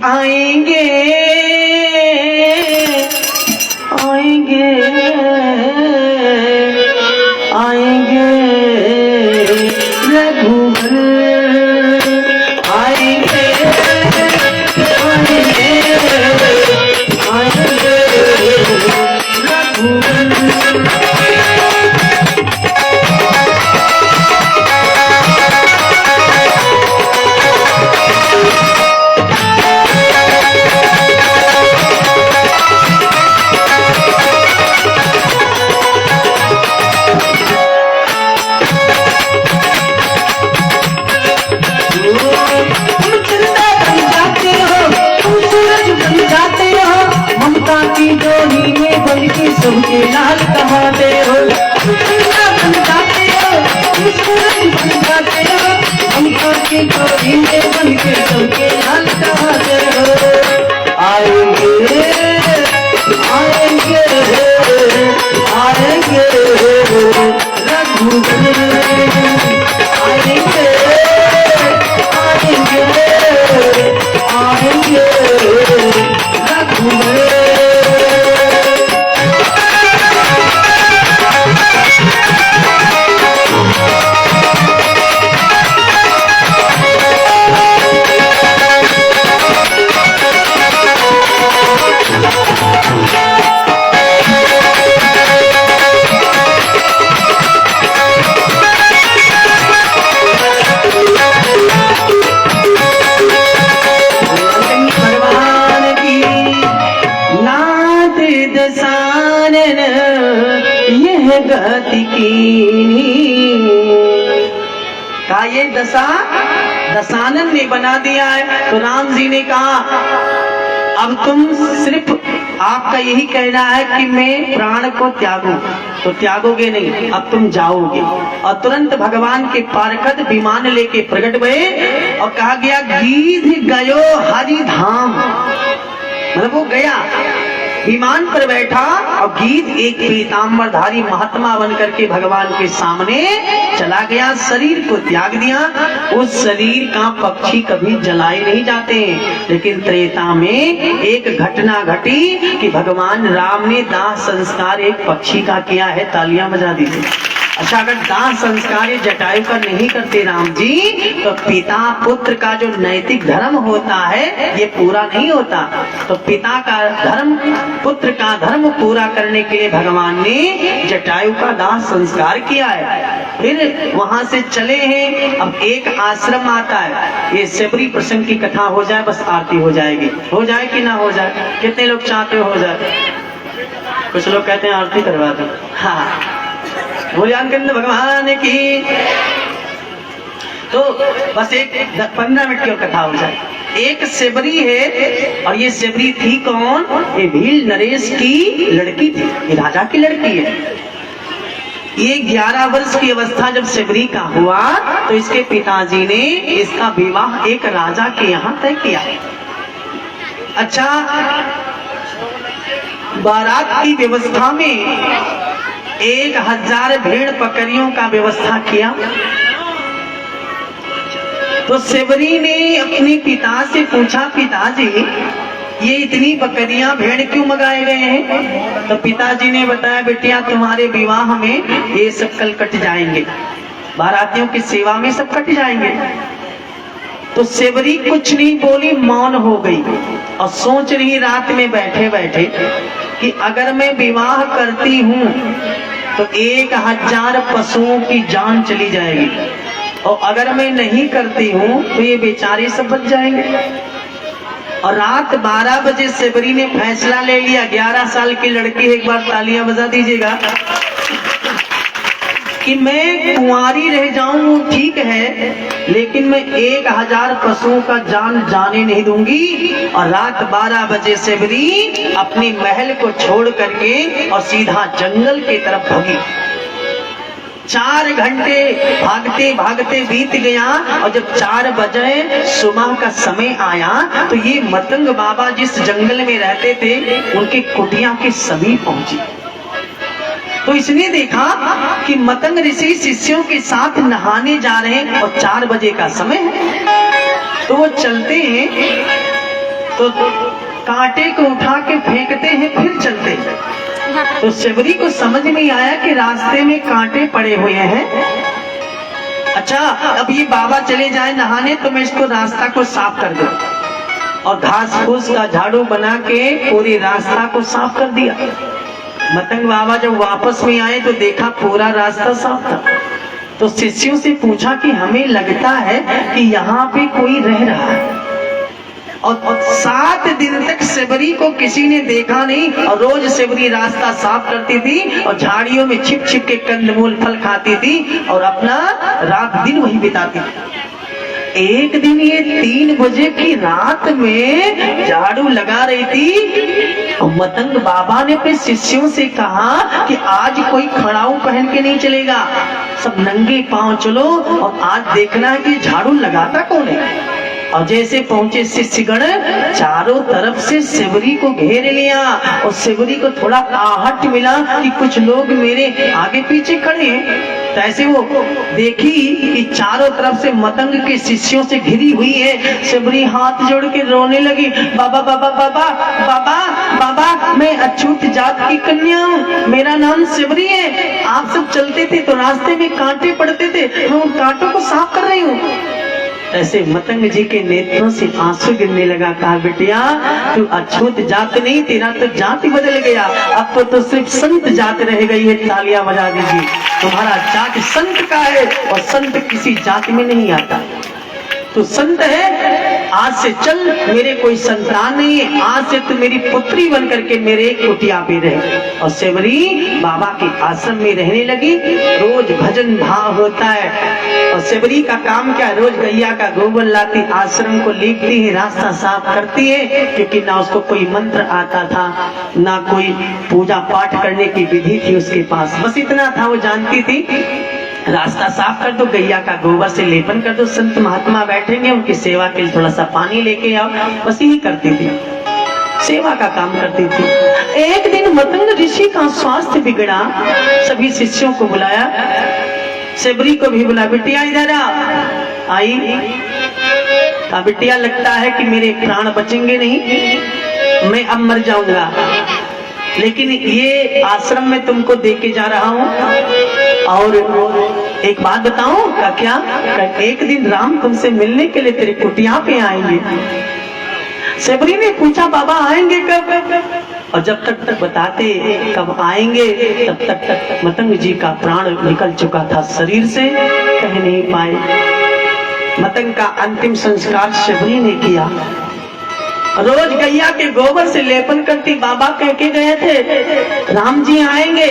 आएंगे आएंगे आएंगे रघुवर आएंगे आएंगे आएंगे रघुवर। सबके लाल कहाते हो बन जाते हो सूरज बन जाते हो हम के चोरी में बन के सबके लाल कहाते हो। आएंगे आएंगे आएंगे रघुवर आएंगे आएंगे आएंगे रघुवर। गति की का ये दशानन ने बना दिया है। तो राम जी ने कहा अब तुम सिर्फ आपका यही कहना है कि मैं प्राण को त्यागूं, तो त्यागोगे नहीं, अब तुम जाओगे। और तुरंत भगवान के पार्षद विमान लेके प्रकट हुए और कहा गया गीध गयो हरि धाम, मतलब वो गया विमान पर बैठा और गीध एक पीतांबरधारी महात्मा बन करके भगवान के सामने चला गया, शरीर को त्याग दिया। उस शरीर का पक्षी कभी जलाए नहीं जाते, लेकिन त्रेता में एक घटना घटी कि भगवान राम ने दाह संस्कार एक पक्षी का किया है। तालियां बजा दीजिए। अच्छा, अगर दाह संस्कार ये जटायु का नहीं करते राम जी, तो पिता पुत्र का जो नैतिक धर्म होता है ये पूरा नहीं होता। तो पिता का धर्म, पुत्र का धर्म पूरा करने के लिए भगवान ने जटायु का दाह संस्कार किया है। फिर वहां से चले हैं। अब एक आश्रम आता है, ये सेबरी प्रसंग की कथा हो जाए बस आरती हो जाएगी। हो जाए कि ना हो जाए? कितने लोग चाहते हो जाए? कुछ लोग कहते हैं आरती करवा दो। हाँ, मूल्यांकन भगवान की। तो बस एक 15 मिनट की कथा हो जाए। एक सेबरी है, और ये सेबरी थी कौन? ये भील नरेश की लड़की थी, ये राजा की लड़की है। ये 11 वर्ष की अवस्था जब सेबरी का हुआ तो इसके पिताजी ने इसका विवाह एक राजा के यहाँ तय किया। अच्छा, बारात की व्यवस्था में 1000 भेड़ बकरियों का व्यवस्था किया। तो सेबरी ने अपने पिता से पूछा, पिताजी ये इतनी बकरियां भेड़ क्यों मंगाए गए हैं? तो पिताजी ने बताया, बेटिया तुम्हारे विवाह में ये सब कल कट जाएंगे, बारातियों की सेवा में सब कट जाएंगे। तो सेबरी कुछ नहीं बोली, मौन हो गई और सोच रही रात में बैठे बैठे कि अगर मैं विवाह करती हूँ तो 1000 पशुओं की जान चली जाएगी, और अगर मैं नहीं करती हूँ तो ये बेचारे सब बच जाएंगे। और रात 12 बजे सेबरी ने फैसला ले लिया। 11 साल की लड़की है, एक बार तालियां बजा दीजिएगा, कि मैं कुंवारी रह जाऊं ठीक है, लेकिन मैं 1000 पशुओं का जान जाने नहीं दूंगी। और रात 12 बजे सेबरी अपने महल को छोड़ करके और सीधा जंगल की तरफ भागी। 4 घंटे भागते भागते बीत गया, और जब 4 बजे सुबह का समय आया तो ये मतंग बाबा जिस जंगल में रहते थे उनकी कुटिया के समीप पहुंची। तो इसने देखा कि मतंग ऋषि शिष्यों के साथ नहाने जा रहे हैं और 4 बजे का समय है। तो वो चलते हैं तो कांटे को उठा के फेंकते हैं, फिर चलते हैं। तो शबरी को समझ में आया कि रास्ते में कांटे पड़े हुए हैं। अच्छा, अब ये बाबा चले जाए नहाने तो मैं इसको रास्ता को साफ कर दूं। और घास फूस का झाड़ू बना के पूरे रास्ता को साफ कर दिया। मतंग बाबा जब वापस में आए तो देखा पूरा रास्ता साफ था। तो शिष्यों से पूछा कि हमें लगता है कि यहाँ पे कोई रह रहा है। और 7 दिन तक शबरी को किसी ने देखा नहीं। और रोज शबरी रास्ता साफ करती थी और झाड़ियों में छिप छिप के कंदमूल फल खाती थी और अपना रात दिन वही बिताती थी। एक दिन ये 3 बजे की रात में झाड़ू लगा रही थी और मतंग बाबा ने अपने शिष्यों से कहा कि आज कोई खड़ाऊ पहन के नहीं चलेगा, सब नंगे पांव चलो और आज देखना है कि झाड़ू लगाता कौन है। और जैसे पहुंचे शिष्यगण, चारों तरफ से शबरी को घेर लिया और शबरी को थोड़ा आहट मिला कि कुछ लोग मेरे आगे पीछे खड़े हैं। तो ऐसे वो देखी कि चारों तरफ से मतंग के शिष्यों से घिरी हुई है। शबरी हाथ जोड़ के रोने लगी, बाबा बाबा बाबा बाबा बाबा, मैं अछूत जात की कन्या हूँ, मेरा नाम शबरी है। आप सब चलते थे तो रास्ते में कांटे पड़ते थे, मैं उन कांटों को साफ कर रही हूँ। ऐसे मतंग जी के नेत्रों से आंसू गिरने लगा। कहा, बेटिया तू अछूत जात नहीं, तेरा तो जाति बदल गया, अब तो सिर्फ संत जात रह गई है। तालियां बजा दीजिए। तुम्हारा जात संत का है और संत किसी जाति में नहीं आता। तू संत है, आज से चल, मेरे कोई संतान नहीं है, आज से तू मेरी पुत्री बन करके मेरे कुटिया पे रहे। और शबरी बाबा के आश्रम में रहने लगी। रोज भजन भाव होता है। और शबरी का काम क्या, रोज गैया का गोबर लाती, आश्रम को लीपती है, रास्ता साफ करती है, क्योंकि ना उसको कोई मंत्र आता था, ना कोई पूजा पाठ करने की विधि थी उसके पास। बस इतना था, वो जानती थी रास्ता साफ कर दो, गैया का गोबर से लेपन कर दो, संत महात्मा बैठेंगे, उनकी सेवा के लिए थोड़ा सा पानी लेके आओ, बस यही करती थी, सेवा का काम करती थी। एक दिन मतंग ऋषि का स्वास्थ्य बिगड़ा, सभी शिष्यों को बुलाया, शबरी को भी बुलाया, बिटिया इधर आई। कहा, बिटिया लगता है कि मेरे प्राण बचेंगे नहीं, मैं अब मर जाऊंगा, लेकिन ये आश्रम में तुमको दे के जा रहा हूँ। और एक बात बताऊं, का क्या, एक दिन राम तुमसे मिलने के लिए तेरे कुटिया पे आएंगे। शबरी ने पूछा, बाबा आएंगे कब? और जब तक बताते कब आएंगे, तब तक मतंग जी का प्राण निकल चुका था शरीर से, कह नहीं पाए। मतंग का अंतिम संस्कार शबरी ने किया। रोज गैया के गोबर से लेपन करती। बाबा कह के गए थे राम जी आएंगे,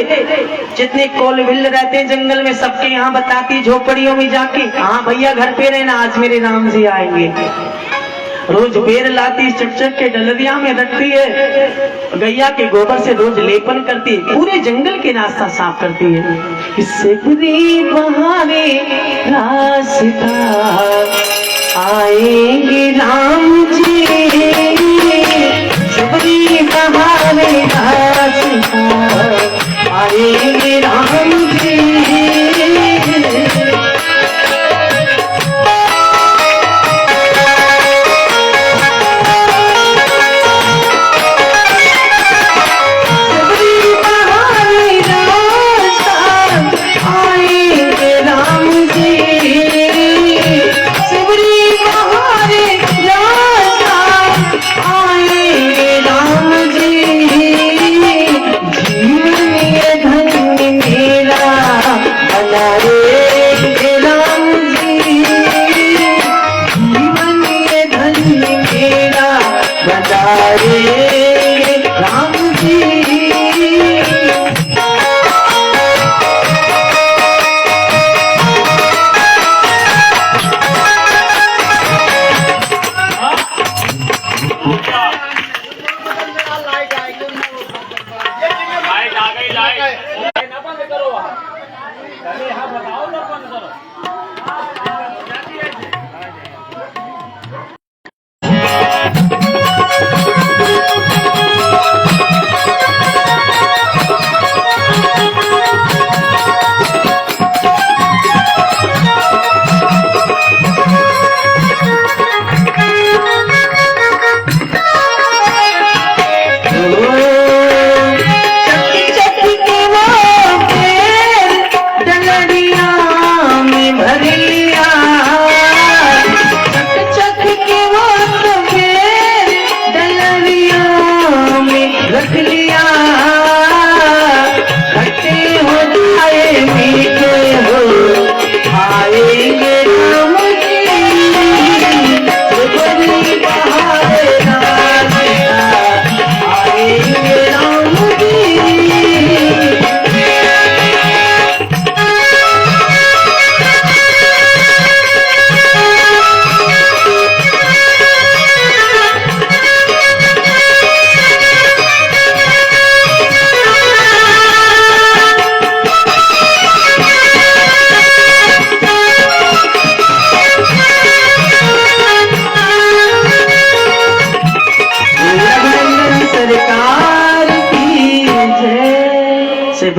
जितने कोल बिल रहते हैं जंगल में सबके यहाँ बताती, झोपड़ियों में जाके, हाँ भैया घर पे रहना, आज मेरे राम जी आएंगे। रोज बेर लाती, चट के डलरिया में रखती है, गैया के गोबर से रोज लेपन करती, पूरे जंगल के रास्ता साफ करती है। इससे पूरी बहारे रास्ता आएंगे राम जी, शबरी बहारे रास्ता आएंगे राम जी।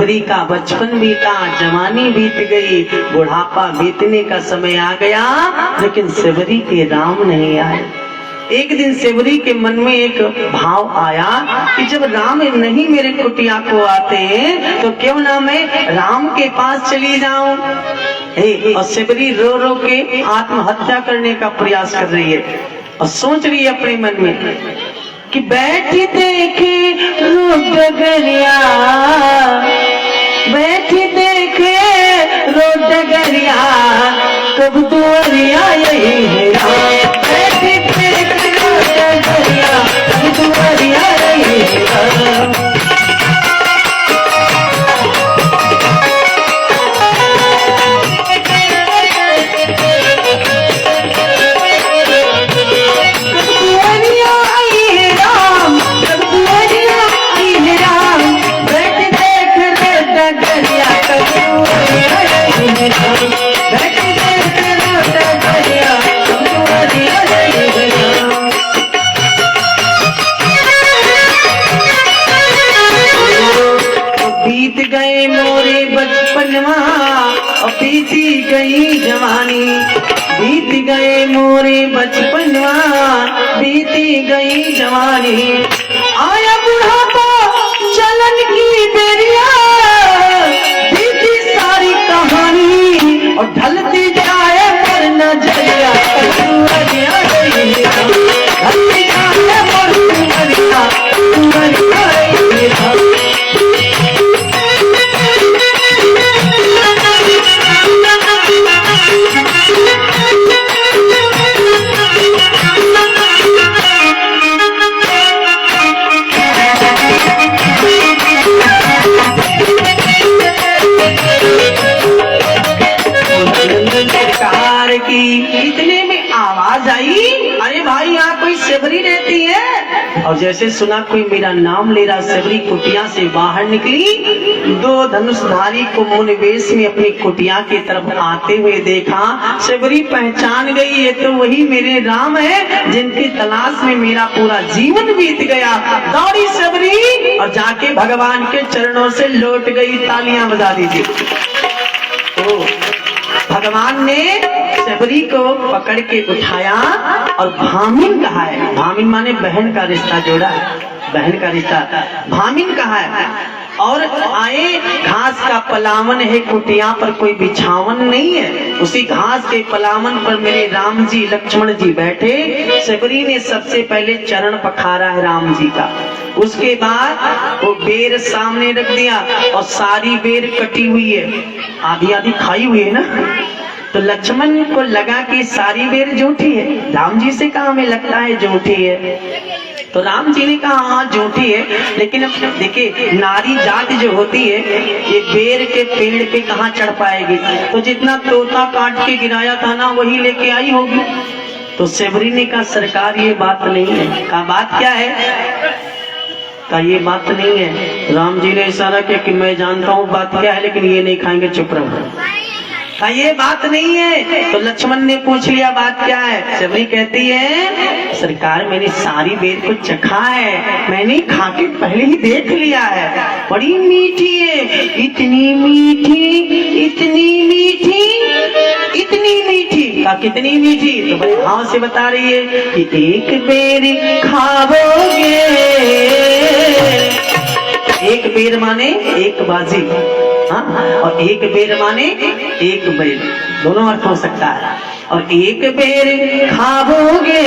सेवरी का बचपन बीता, जवानी बीत गई, बुढ़ापा बीतने का समय आ गया, लेकिन सेवरी के राम नहीं आए। एक दिन सेवरी के मन में एक भाव आया कि जब राम नहीं मेरे कुटिया को आते तो क्यों ना मैं राम के पास चली जाऊं। और सेवरी रो रो के आत्महत्या करने का प्रयास कर रही है और सोच रही है अपने मन में कि बैठी देखे रो डगरिया, बैठी देखे रो डगरिया, कब दुआरिया यही है राम। बैठी देखे रो डगरिया, कब दुआरिया यही है राम। बीत गए मोरे बचपनवा और बीती गई जवानी, बीत गए मोरे बचपनवा बीती गई जवानी। आया बुढ़ापा चलन की बेरिया, बीती सारी कहानी और ढलती जाए पर नजरिया, ढलती जाए पर नजरिया। की इतने में आवाज आई, अरे भाई यहाँ कोई सेवरी रहती है। और जैसे सुना कोई मेरा नाम ले रहा, सेवरी कुटिया से बाहर निकली, दो धनुषधारी को मुनिवेश में अपनी कुटिया की तरफ आते हुए देखा। सेवरी पहचान गई, ये तो वही मेरे राम है जिनकी तलाश में मेरा पूरा जीवन बीत गया। दौड़ी सेवरी और जाके भगवान के चरणों से लौट गई। तालियां बजा दीजिए। तो भगवान ने सेवरी को पकड़ के उठाया और भामिन कहा है। भामिन माने बहन का रिश्ता जोड़ा, बहन का रिश्ता भामिन कहा है। और आए, घास का पलावन है, कुटिया पर कोई बिछावन नहीं है। उसी घास के पलावन पर मेरे राम जी लक्ष्मण जी बैठे। सेवरी ने सबसे पहले चरण पखारा है राम जी का, उसके बाद वो बेर सामने रख दिया और सारी बेर कटी हुई है, आधी आधी खाई हुई है ना। तो लक्ष्मण को लगा कि सारी बेर झूठी है। राम जी से कहा हमें लगता है झूठी है। तो राम जी ने कहा हाँ झूठी है, लेकिन अब देखिए नारी जाति जो होती है ये बेर के पेड़ पे कहाँ चढ़ पाएगी। तो जितना तोता काट के गिराया था ना वही लेके आई होगी। तो सेवरी ने कहा सरकार ये बात नहीं है। कहा बात क्या है? कहा ये बात नहीं है। राम जी ने इशारा किया कि मैं जानता हूँ बात क्या है, लेकिन ये नहीं खाएंगे, चुप रहो। कहा ये बात नहीं है। तो लक्ष्मण ने पूछ लिया बात क्या है। सेवरी कहती है सरकार मैंने सारी बेर को चखा है, मैंने खा के पहले ही देख लिया है, बड़ी मीठी है, इतनी मीठी, इतनी मीठी, इतनी मीठी। कहा कितनी मीठी? तो बड़े भाव से बता रही है कि एक बेर खाओगे, एक बेर माने एक बाजी, हाँ, और एक बेर माने एक बेर, दोनों अर्थ हो सकता है। और एक बेर खाओगे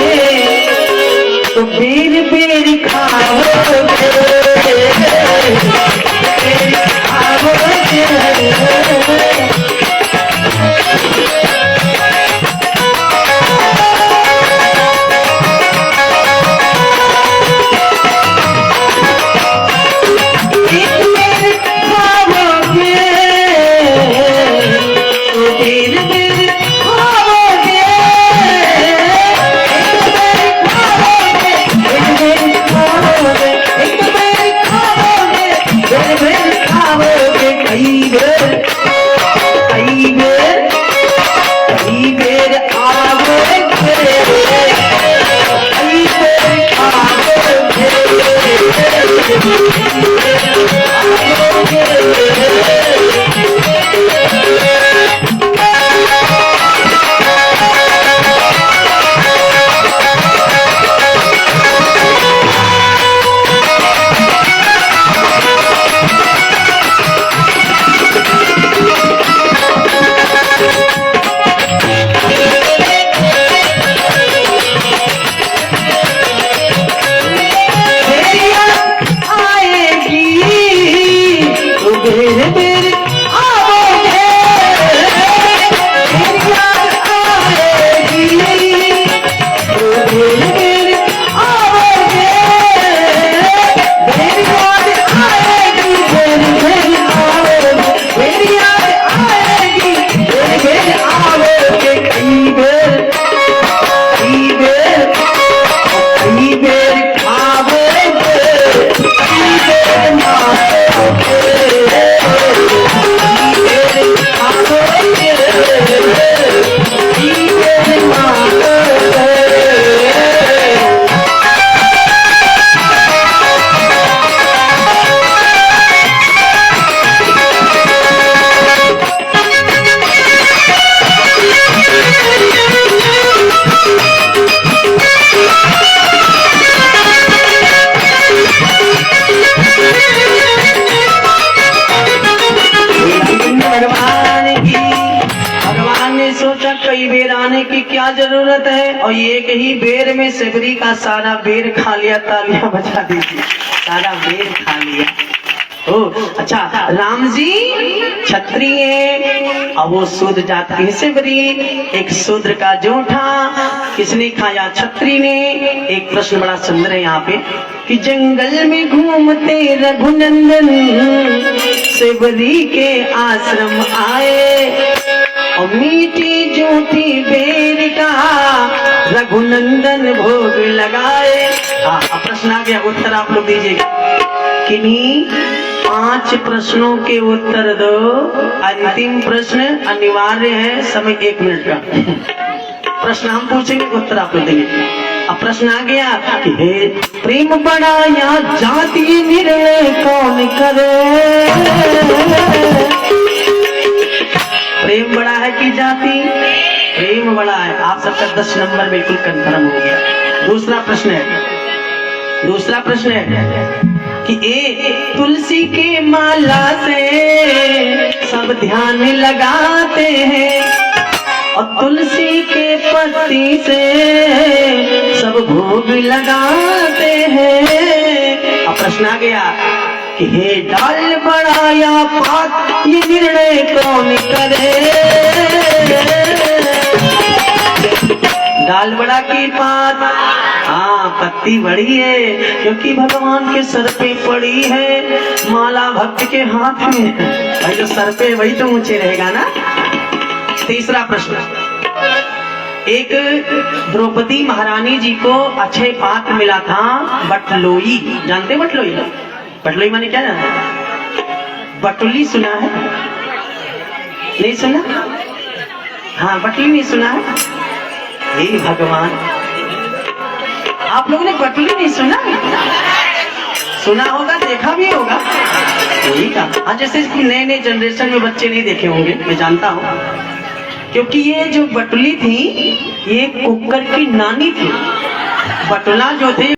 तो बेर बेर खाओगे, जरूरत है और एक ही बेर में सेबरी का सारा बेर खा लिया, तालियां बजा दीजिए, सारा बेर खा लिया। ओ अच्छा, राम जी क्षत्रिय है और वो शूद्र जाति है सेबरी। एक शूद्र का जोठा किसने खाया? क्षत्रिय ने। एक प्रश्न बड़ा सुंदर है यहाँ पे कि जंगल में घूमते रघुनंदन सेबरी के आश्रम आए और मीठी जूठी बेर का रघुनंदन भोग लगाए। हाँ, प्रश्न आ गया, उत्तर आप लोग दीजिएगा। किन्हीं 5 प्रश्नों के उत्तर दो। अंतिम प्रश्न अनिवार्य है, समय 1 मिनट का। प्रश्न हम पूछेंगे, उत्तर आप लोग देंगे। अब प्रश्न आ गया कि हे प्रेम बड़ा या जाति निर्णय कौन करे? प्रेम बड़ा है कि जाति? प्रेम बड़ा है। आप सबका 10 नंबर बिल्कुल कंफर्म हो गया। दूसरा प्रश्न है कि ए तुलसी के माला से सब ध्यान लगाते हैं और तुलसी के पत्ती से सब भोग लगाते हैं। अब प्रश्न आ गया कि हे डाल बड़ा या पात, ये निर्णय कौन करे? डाल बड़ा की पात? हाँ, पत्ती बड़ी है क्योंकि भगवान के सर पे पड़ी है, माला भक्त के हाथ में। भाई जो सर पे वही तो ऊंचे रहेगा ना। तीसरा प्रश्न, एक द्रौपदी महारानी जी को अक्षय पात्र मिला था बटलोई। जानते बटलोई? बटलोई माने क्या जानते? बटुली सुना है? नहीं सुना? हाँ, बटली नहीं सुना है? हे भगवान, आप लोगों ने बटुली नहीं सुना? सुना होगा, देखा भी होगा। वही का, हाँ, जैसे नए जनरेशन में बच्चे नहीं देखे होंगे, मैं जानता हूँ, क्योंकि ये जो बटुली थी ये कुकर की नानी थी। बटुला जो थे